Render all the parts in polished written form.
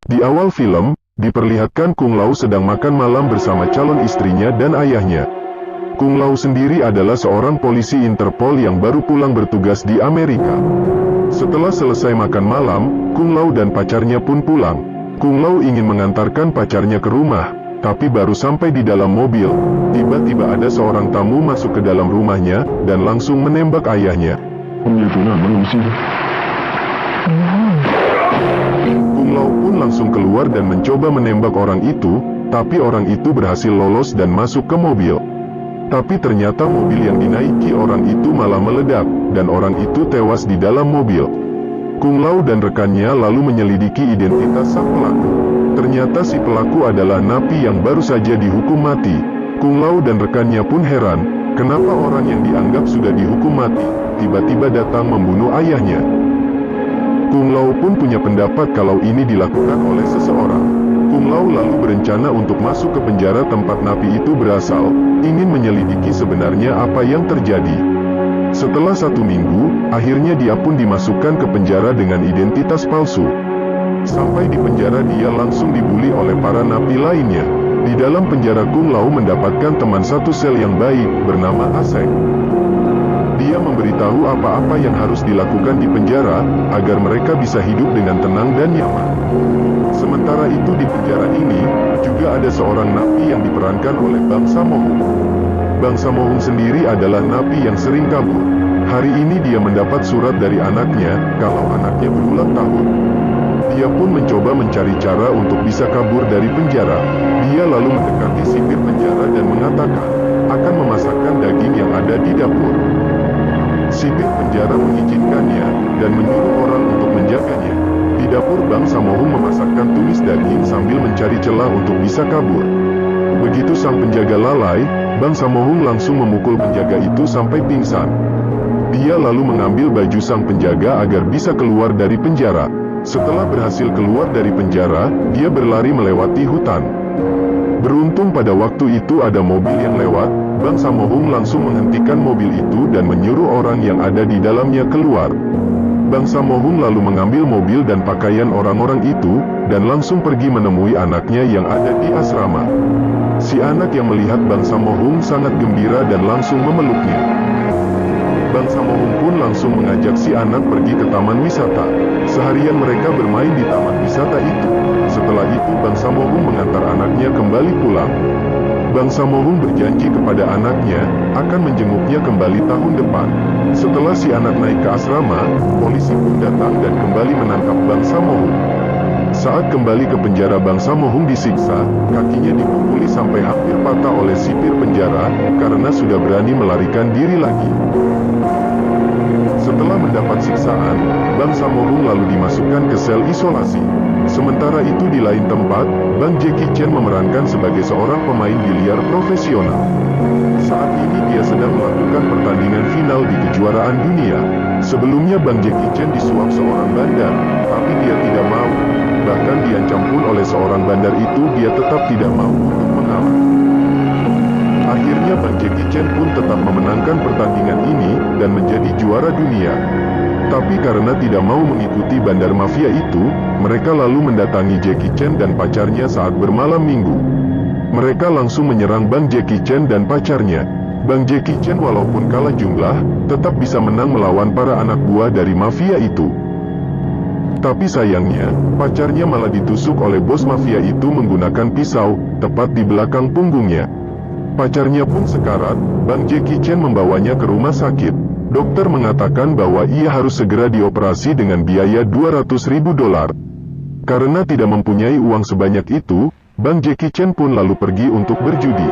Di awal film, diperlihatkan Kung Lao sedang makan malam bersama calon istrinya dan ayahnya. Kung Lao sendiri adalah seorang polisi Interpol yang baru pulang bertugas di Amerika. Setelah selesai makan malam, Kung Lao dan pacarnya pun pulang. Kung Lao ingin mengantarkan pacarnya ke rumah, tapi baru sampai di dalam mobil, tiba-tiba ada seorang tamu masuk ke dalam rumahnya, dan langsung menembak ayahnya. Kung Lao pun langsung keluar dan mencoba menembak orang itu, tapi orang itu berhasil lolos dan masuk ke mobil. Tapi ternyata mobil yang dinaiki orang itu malah meledak, dan orang itu tewas di dalam mobil. Kung Lao dan rekannya lalu menyelidiki identitas sang pelaku. Ternyata si pelaku adalah napi yang baru saja dihukum mati. Kung Lao dan rekannya pun heran, kenapa orang yang dianggap sudah dihukum mati, tiba-tiba datang membunuh ayahnya. Kung Lao pun punya pendapat kalau ini dilakukan oleh seseorang. Kung Lao lalu berencana untuk masuk ke penjara tempat napi itu berasal, ingin menyelidiki sebenarnya apa yang terjadi. Setelah 1 minggu, akhirnya dia pun dimasukkan ke penjara dengan identitas palsu. Sampai di penjara dia langsung dibuli oleh para napi lainnya. Di dalam penjara Kung Lao mendapatkan teman satu sel yang baik, bernama Aseng. Dia memberitahu apa-apa yang harus dilakukan di penjara, agar mereka bisa hidup dengan tenang dan nyaman. Sementara itu di penjara ini, juga ada seorang napi yang diperankan oleh Bang Samohung. Bang Samohung sendiri adalah napi yang sering kabur. Hari ini dia mendapat surat dari anaknya, kalau anaknya berulang tahun. Dia pun mencoba mencari cara untuk bisa kabur dari penjara. Dia lalu mendekati sipir penjara dan mengatakan, akan memasakkan daging yang ada di dapur. Sipir penjara mengizinkannya, dan menyuruh orang untuk menjaganya. Di dapur Bang Samohung memasakkan tumis daging sambil mencari celah untuk bisa kabur. Begitu sang penjaga lalai, Bang Samohung langsung memukul penjaga itu sampai pingsan. Dia lalu mengambil baju sang penjaga agar bisa keluar dari penjara. Setelah berhasil keluar dari penjara, dia berlari melewati hutan. Beruntung pada waktu itu ada mobil yang lewat, Bang Samohung langsung menghentikan mobil itu dan menyuruh orang yang ada di dalamnya keluar. Bang Samohung lalu mengambil mobil dan pakaian orang-orang itu, dan langsung pergi menemui anaknya yang ada di asrama. Si anak yang melihat Bang Samohung sangat gembira dan langsung memeluknya. Bang Samohung pun langsung mengajak si anak pergi ke taman wisata. Seharian mereka bermain di taman wisata itu. Setelah itu Bang Samohung mengantar anaknya kembali pulang. Bang Samohung berjanji kepada anaknya, akan menjenguknya kembali tahun depan. Setelah si anak naik ke asrama, polisi pun datang dan kembali menangkap Bang Samohung. Saat kembali ke penjara Bang Samohung disiksa, kakinya dipukuli sampai hampir patah oleh sipir penjara, karena sudah berani melarikan diri lagi. Setelah mendapat siksaan, Bang Samohung lalu dimasukkan ke sel isolasi. Sementara itu di lain tempat, Bang Jackie Chan memerankan sebagai seorang pemain biliar profesional. Saat ini dia sedang melakukan pertandingan final di kejuaraan dunia. Sebelumnya Bang Jackie Chan disuap seorang bandar, tapi dia tidak mau. Bahkan diancam pun oleh seorang bandar itu, dia tetap tidak mau untuk mengalah. Akhirnya Bang Jackie Chan pun tetap memenangkan pertandingan ini, dan menjadi juara dunia. Tapi karena tidak mau mengikuti bandar mafia itu, mereka lalu mendatangi Jackie Chan dan pacarnya saat bermalam minggu. Mereka langsung menyerang Bang Jackie Chan dan pacarnya. Bang Jackie Chan walaupun kalah jumlah, tetap bisa menang melawan para anak buah dari mafia itu. Tapi sayangnya, pacarnya malah ditusuk oleh bos mafia itu menggunakan pisau, tepat di belakang punggungnya. Pacarnya pun sekarat, Bang Jackie Chan membawanya ke rumah sakit. Dokter mengatakan bahwa ia harus segera dioperasi dengan biaya $200.000. Karena tidak mempunyai uang sebanyak itu, Bang Jackie Chan pun lalu pergi untuk berjudi.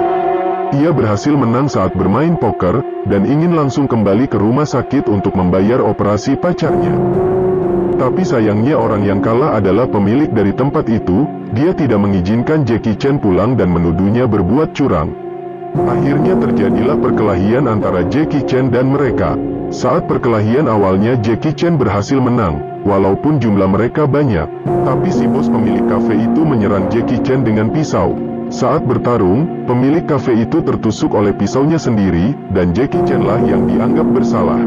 Ia berhasil menang saat bermain poker, dan ingin langsung kembali ke rumah sakit untuk membayar operasi pacarnya. Tapi sayangnya orang yang kalah adalah pemilik dari tempat itu, dia tidak mengizinkan Jackie Chan pulang dan menuduhnya berbuat curang. Akhirnya terjadilah perkelahian antara Jackie Chan dan mereka. Saat perkelahian awalnya Jackie Chan berhasil menang, walaupun jumlah mereka banyak. Tapi si bos pemilik kafe itu menyerang Jackie Chan dengan pisau. Saat bertarung, pemilik kafe itu tertusuk oleh pisaunya sendiri, dan Jackie Chan lah yang dianggap bersalah.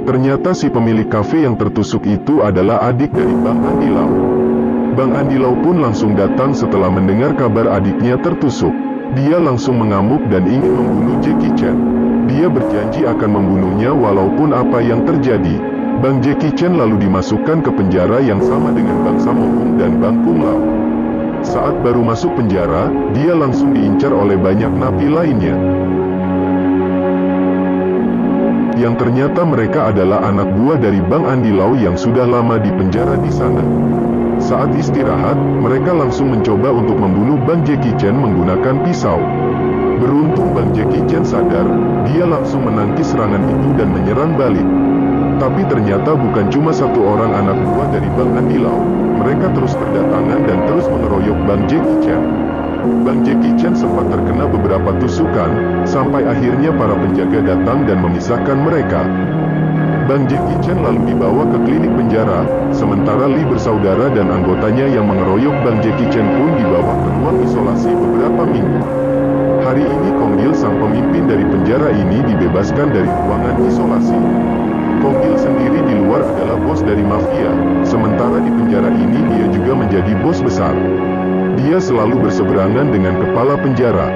Ternyata si pemilik kafe yang tertusuk itu adalah adik dari Bang Andi Lau. Bang Andi Lau pun langsung datang setelah mendengar kabar adiknya tertusuk. Dia langsung mengamuk dan ingin membunuh Jackie Chan. Dia berjanji akan membunuhnya walaupun apa yang terjadi. Bang Jackie Chan lalu dimasukkan ke penjara yang sama dengan Bang Sammo Hung dan Bang Kung Lao. Saat baru masuk penjara, dia langsung diincar oleh banyak napi lainnya. Yang ternyata mereka adalah anak buah dari Bang Andi Lau yang sudah lama di penjara di sana. Saat istirahat, mereka langsung mencoba untuk membunuh Bang Jackie Chan menggunakan pisau. Beruntung Bang Jackie Chan sadar, dia langsung menangkis serangan itu dan menyerang balik. Tapi ternyata bukan cuma satu orang anak buah dari Bang Andi Lau. Mereka terus berdatangan dan terus mengeroyok Bang Jackie Chan. Bang Jackie Chan sempat terkena beberapa tusukan, sampai akhirnya para penjaga datang dan memisahkan mereka. Bang Jackie Chan lalu dibawa ke klinik penjara, sementara Lee bersaudara dan anggotanya yang mengeroyok Bang Jackie Chan pun dibawa ke ruang isolasi beberapa minggu. Hari ini Kong Gil sang pemimpin dari penjara ini dibebaskan dari ruangan isolasi. Kong Gil sendiri di luar adalah bos dari mafia, sementara di penjara ini dia juga menjadi bos besar. Dia selalu berseberangan dengan kepala penjara.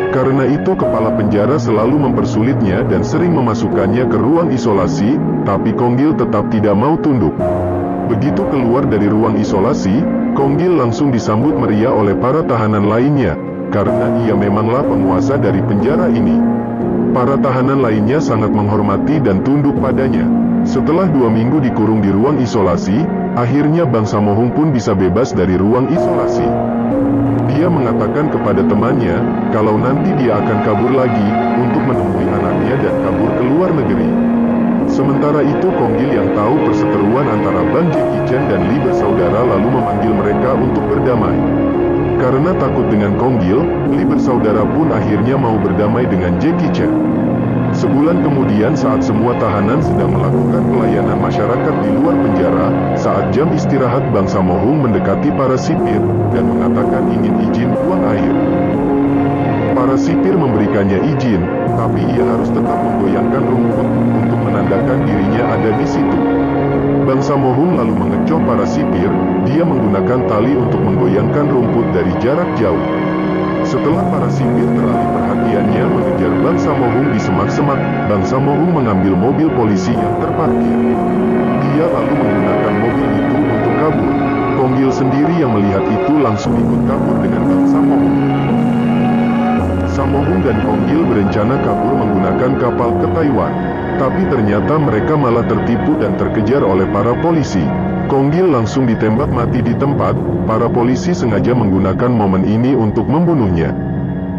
Karena itu kepala penjara selalu mempersulitnya dan sering memasukkannya ke ruang isolasi, tapi Kong Gil tetap tidak mau tunduk. Begitu keluar dari ruang isolasi, Kong Gil langsung disambut meriah oleh para tahanan lainnya, karena ia memanglah penguasa dari penjara ini. Para tahanan lainnya sangat menghormati dan tunduk padanya. Setelah 2 minggu dikurung di ruang isolasi, akhirnya Bang Sammo Hung pun bisa bebas dari ruang isolasi. Dia mengatakan kepada temannya, kalau nanti dia akan kabur lagi, untuk menemui anaknya dan kabur ke luar negeri. Sementara itu Kong Gil yang tahu perseteruan antara Bang Jackie Chan dan Lee bersaudara lalu memanggil mereka untuk berdamai. Karena takut dengan Kong Gil, Lee bersaudara pun akhirnya mau berdamai dengan Jackie Chan. Sebulan kemudian saat semua tahanan sedang melakukan pelayanan masyarakat di luar penjara, saat jam istirahat Bang Sammo Hung mendekati para sipir, dan mengatakan ingin izin buang air. Para sipir memberikannya izin, tapi ia harus tetap menggoyangkan rumput, untuk menandakan dirinya ada di situ. Bang Sammo Hung lalu mengecoh para sipir, dia menggunakan tali untuk menggoyangkan rumput dari jarak jauh. Setelah para sipir teralih perhatiannya mengejar Bang Sammo Hung di semak-semak, Bang Sammo Hung mengambil mobil polisi yang terparkir. Dia lalu menggunakan mobil itu untuk kabur. Kong Gil sendiri yang melihat itu langsung ikut kabur dengan Bang Sammo Hung. Sammo Hung dan Kong Gil berencana kabur menggunakan kapal ke Taiwan. Tapi ternyata mereka malah tertipu dan terkejar oleh para polisi. Kong Gil langsung ditembak mati di tempat. Para polisi sengaja menggunakan momen ini untuk membunuhnya.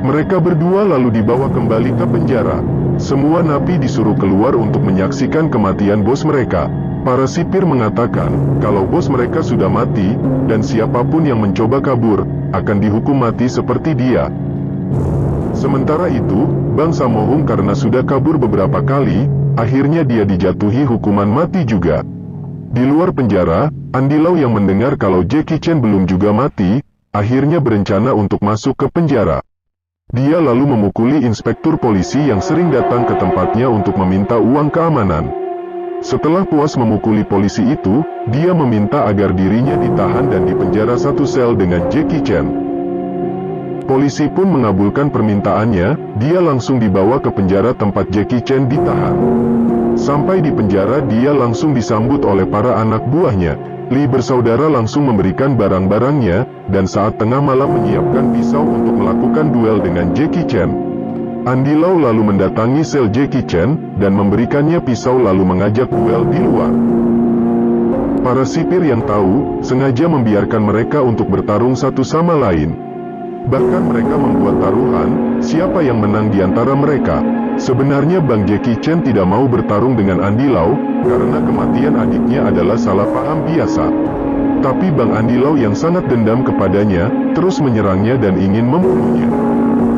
Mereka berdua lalu dibawa kembali ke penjara. Semua napi disuruh keluar untuk menyaksikan kematian bos mereka. Para sipir mengatakan, kalau bos mereka sudah mati, dan siapapun yang mencoba kabur, akan dihukum mati seperti dia. Sementara itu, Bang Sammo Hung karena sudah kabur beberapa kali, akhirnya dia dijatuhi hukuman mati juga. Di luar penjara, Andi Lau yang mendengar kalau Jackie Chan belum juga mati, akhirnya berencana untuk masuk ke penjara. Dia lalu memukuli inspektur polisi yang sering datang ke tempatnya untuk meminta uang keamanan. Setelah puas memukuli polisi itu, dia meminta agar dirinya ditahan dan dipenjara satu sel dengan Jackie Chan. Polisi pun mengabulkan permintaannya, dia langsung dibawa ke penjara tempat Jackie Chan ditahan. Sampai di penjara dia langsung disambut oleh para anak buahnya. Lee bersaudara langsung memberikan barang-barangnya, dan saat tengah malam menyiapkan pisau untuk melakukan duel dengan Jackie Chan. Andi Lau lalu mendatangi sel Jackie Chan, dan memberikannya pisau lalu mengajak duel di luar. Para sipir yang tahu, sengaja membiarkan mereka untuk bertarung satu sama lain. Bahkan mereka membuat taruhan, siapa yang menang di antara mereka. Sebenarnya Bang Jackie Chan tidak mau bertarung dengan Andi Lau, karena kematian adiknya adalah salah paham biasa. Tapi Bang Andi Lau yang sangat dendam kepadanya, terus menyerangnya dan ingin membunuhnya.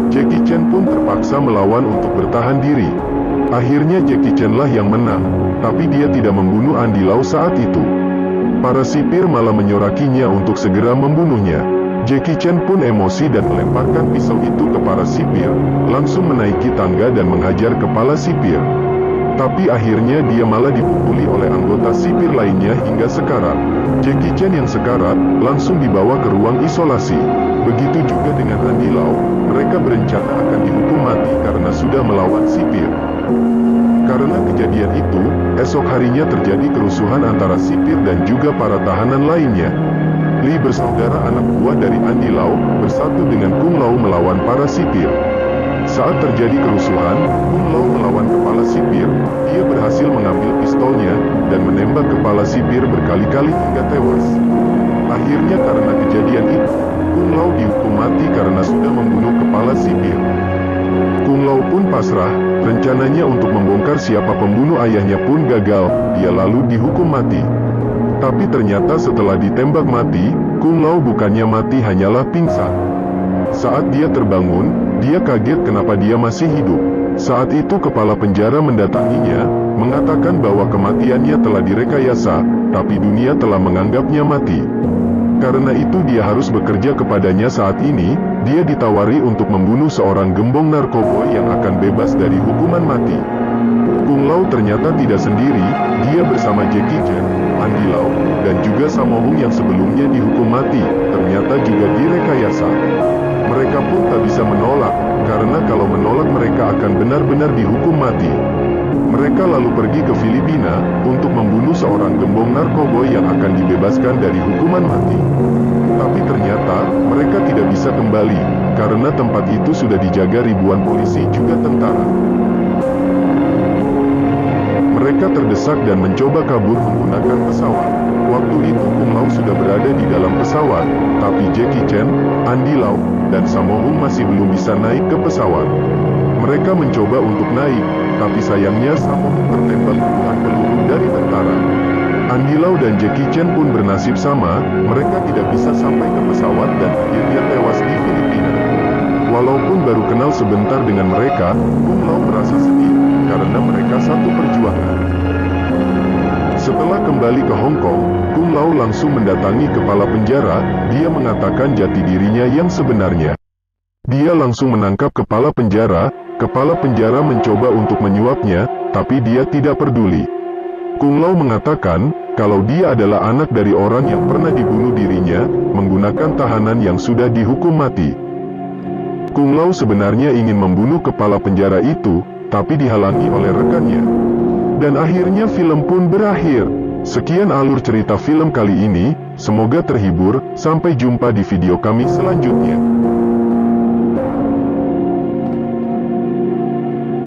Jackie Chan pun terpaksa melawan untuk bertahan diri. Akhirnya Jackie Chan lah yang menang, tapi dia tidak membunuh Andi Lau saat itu. Para sipir malah menyorakinya untuk segera membunuhnya. Jackie Chan pun emosi dan melemparkan pisau itu ke para sipir, langsung menaiki tangga dan menghajar kepala sipir. Tapi akhirnya dia malah dipukuli oleh anggota sipir lainnya hingga sekarat. Jackie Chan yang sekarat langsung dibawa ke ruang isolasi. Begitu juga dengan Andy Lau, mereka berencana akan dihukum mati karena sudah melawan sipir. Karena kejadian itu, esok harinya terjadi kerusuhan antara sipir dan juga para tahanan lainnya. Lee bersaudara anak buah dari Andy Lau bersatu dengan Kung Lao melawan para sipir. Saat terjadi kerusuhan, Kung Lao melawan kepala sipir. Dia berhasil mengambil pistolnya dan menembak kepala sipir berkali-kali hingga tewas. Akhirnya karena kejadian itu, Kung Lao dihukum mati karena sudah membunuh kepala sipir. Kung Lao pun pasrah, rencananya untuk membongkar siapa pembunuh ayahnya pun gagal, dia lalu dihukum mati. Tapi ternyata setelah ditembak mati, Kung Lao bukannya mati hanyalah pingsan. Saat dia terbangun, dia kaget kenapa dia masih hidup. Saat itu kepala penjara mendatanginya, mengatakan bahwa kematiannya telah direkayasa, tapi dunia telah menganggapnya mati. Karena itu dia harus bekerja kepadanya saat ini, dia ditawari untuk membunuh seorang gembong narkoba yang akan bebas dari hukuman mati. Kung Lao ternyata tidak sendiri, dia bersama Jackie Chan, Andy Lau, dan juga Sammo Hung yang sebelumnya dihukum mati, ternyata juga direkayasa. Mereka pun tak bisa menolak, karena kalau menolak mereka akan benar-benar dihukum mati. Mereka lalu pergi ke Filipina, untuk membunuh seorang gembong narkoba yang akan dibebaskan dari hukuman mati. Tapi ternyata, mereka tidak bisa kembali, karena tempat itu sudah dijaga ribuan polisi juga tentara. Mereka terdesak dan mencoba kabur menggunakan pesawat. Waktu itu Kung Lao sudah berada di dalam pesawat, tapi Jackie Chan, Andy Lau, dan Sammo Hung masih belum bisa naik ke pesawat. Mereka mencoba untuk naik, tapi sayangnya Sammo Hung tertembak puluhan peluru dari tentara. Andy Lau dan Jackie Chan pun bernasib sama, mereka tidak bisa sampai ke pesawat dan akhirnya tewas di Filipina. Walaupun baru kenal sebentar dengan mereka, Kung Lao merasa sedih, karena mereka satu perjuangan. Setelah kembali ke Hong Kong, Kung Lao langsung mendatangi kepala penjara, dia mengatakan jati dirinya yang sebenarnya. Dia langsung menangkap kepala penjara mencoba untuk menyuapnya, tapi dia tidak peduli. Kung Lao mengatakan, kalau dia adalah anak dari orang yang pernah dibunuh dirinya, menggunakan tahanan yang sudah dihukum mati. Kung Lao sebenarnya ingin membunuh kepala penjara itu, tapi dihalangi oleh rekannya. Dan akhirnya film pun berakhir. Sekian alur cerita film kali ini, semoga terhibur, sampai jumpa di video kami selanjutnya.